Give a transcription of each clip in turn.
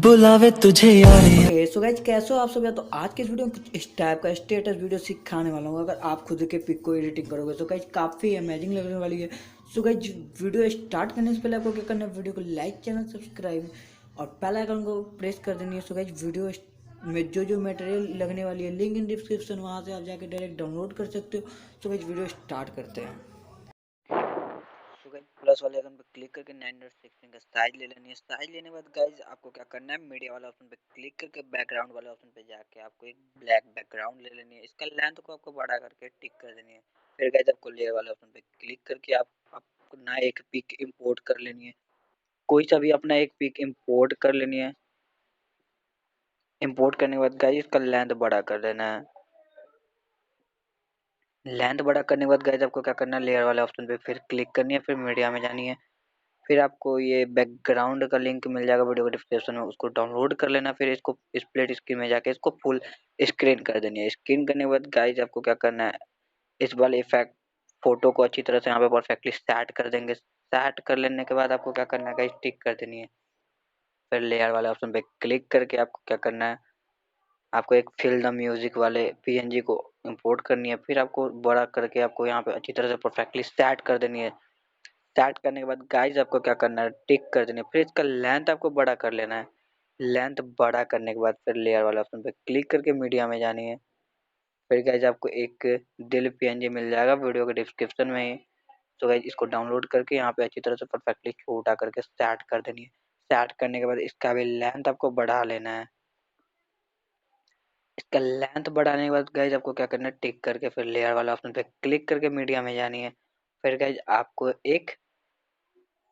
बुलावे तुझे यारे। ओके सो गाइज कैसे हो आप सब। या तो आज के इस वीडियो में कुछ इस टाइप का स्टेटस वीडियो सिखाने वाला हूँ। अगर आप खुद के पिक को एडिटिंग करोगे तो गाइज काफ़ी अमेजिंग लगने वाली है। सो गाइज वीडियो स्टार्ट करने से पहले आपको क्या करना है, वीडियो को लाइक, चैनल सब्सक्राइब और बेल आइकन को प्रेस कर देनी है। सो गाइज वीडियो में जो मटेरियल लगने वाली है लिंक इन डिस्क्रिप्शन, वहाँ से आप जाके डायरेक्ट डाउनलोड कर सकते हो। सो गाइज वीडियो स्टार्ट करते हैं। तो गाइस प्लस वाले आइकन पर क्लिक करके 9.16 का साइज ले लेनी है। साइज लेने के बाद गाइस आपको क्या करना है, मीडिया वाला ऑप्शन पे क्लिक करके बैकग्राउंड वाले ऑप्शन पे जाके आपको एक ब्लैक बैकग्राउंड ले लेनी है। इसका लेंथ को आपको बड़ा करके टिक कर देनी है। फिर गाइस आपको लेयर वाले ऑप्शन पे क्लिक करके आपको ना एक पिक इंपोर्ट कर लेनी है। कोई सा भी अपना एक पिक इंपोर्ट कर लेनी है। इंपोर्ट करने के बाद गाइस इसका लेंथ बड़ा कर देना है। लेंथ बड़ा करने के बाद गाइस आपको क्या करना है, लेयर वाले ऑप्शन पे फिर क्लिक करनी है, फिर मीडिया में जानी है। फिर आपको ये बैकग्राउंड का लिंक मिल जाएगा वीडियो के डिस्क्रिप्शन में, उसको डाउनलोड कर लेना। फिर इसको स्प्लिट स्क्रीन में जाके इसको फुल स्क्रीन कर देनी है। स्क्रीन करने के बाद गाइज आपको क्या करना है, इस वाले इफेक्ट फोटो को अच्छी तरह से यहाँ पे परफेक्टली सेट कर देंगे। सेट कर लेने के बाद आपको क्या करना है गाइज, टिक कर देनी है। फिर लेयर वाले ऑप्शन पे क्लिक करके आपको क्या करना है, आपको एक फिल द म्यूजिक वाले पीएनजी को इंपोर्ट करनी है। फिर आपको बड़ा करके आपको यहाँ पे अच्छी तरह से परफेक्टली सेट कर देनी है। स्टार्ट करने के बाद गाइज आपको क्या करना है, टिक कर देनी है। फिर इसका लेंथ आपको बड़ा कर लेना है। लेंथ बड़ा करने के बाद फिर लेयर वाला ऑप्शन पे क्लिक करके मीडिया में जानी है। फिर गाइज आपको एक दिल पीएनजी मिल जाएगा वीडियो के डिस्क्रिप्शन में ही। तो गाइज इसको डाउनलोड करके यहाँ पे अच्छी तरह से परफेक्टली छोटा करके स्टार्ट कर देनी है। स्टार्ट करने के बाद इसका भी लेंथ आपको बढ़ा लेना है। इसका लेंथ बढ़ाने के बाद गाइज आपको क्या करना है, टिक करके फिर लेयर वाला ऑप्शन पे क्लिक करके मीडिया में जानी है। फिर गाइज आपको एक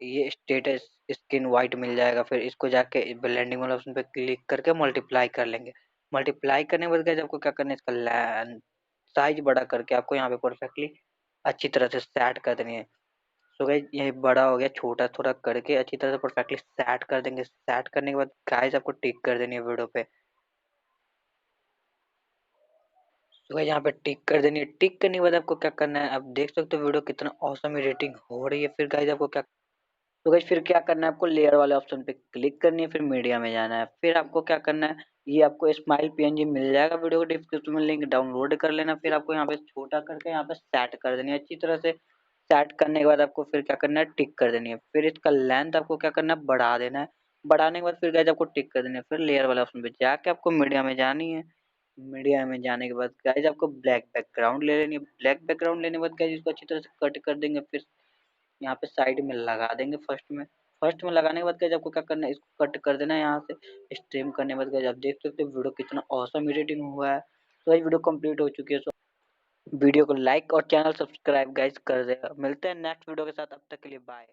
ये स्टेटस स्किन वाइट मिल जाएगा। फिर इसको जाके ब्लेंडिंग वाला ऑप्शन पे क्लिक करके मल्टीप्लाई कर लेंगे। मल्टीप्लाई करने के बाद गाइस आपको क्या करना है, इसका साइज बड़ा करके आपको यहाँ पे परफेक्टली अच्छी तरह से सेट कर देनी है। सो गाइस ये बड़ा हो गया, छोटा थोड़ा करके अच्छी तरह से परफेक्टली सेट कर देंगे। सेट करने के बाद गाइस आपको टिक कर देनी है वीडियो पे। तो गाइस यहाँ पे टिक कर देनी है। टिक करने के बाद आपको क्या करना है, आप देख सकते हो वीडियो कितना औसम रेटिंग हो रही है। फिर गाइस आपको क्या, तो गाइस फिर क्या करना है, आपको लेयर वाले ऑप्शन पे क्लिक करनी है, फिर मीडिया में जाना है। फिर आपको क्या करना है, ये आपको स्माइल पीएनजी मिल जाएगा वीडियो के डिस्क्रिप्शन में, लिंक डाउनलोड कर लेना। फिर आपको यहाँ पे छोटा करके यहाँ पे सेट कर देनी है अच्छी तरह से। सेट करने के बाद आपको फिर क्या करना है, टिक कर देनी है। फिर इसका लेंथ आपको क्या करना है, बढ़ा देना है। बढ़ाने के बाद फिर गाइस आपको टिक कर देना है। फिर लेयर वाले ऑप्शन पे जाके आपको मीडिया में जानी है। मीडिया में जाने के बाद गाइस आपको ब्लैक बैकग्राउंड ले लेनी है। ब्लैक बैकग्राउंड लेने के बाद गाइस इसको अच्छी तरह से कट कर देंगे। फिर यहाँ पे साइड में लगा देंगे फर्स्ट में लगाने के बाद गाइस आपको क्या करना है, इसको कट कर देना है यहाँ से। स्ट्रीम करने के बाद गाइस आप देख सकते हो वीडियो कितना औसम एडिटिंग हुआ है। तो ये वीडियो कंप्लीट हो चुकी है। सो वीडियो को लाइक और चैनल सब्सक्राइब गाइस कर देगा। मिलते हैं नेक्स्ट वीडियो के साथ, अब तक के लिए बाय।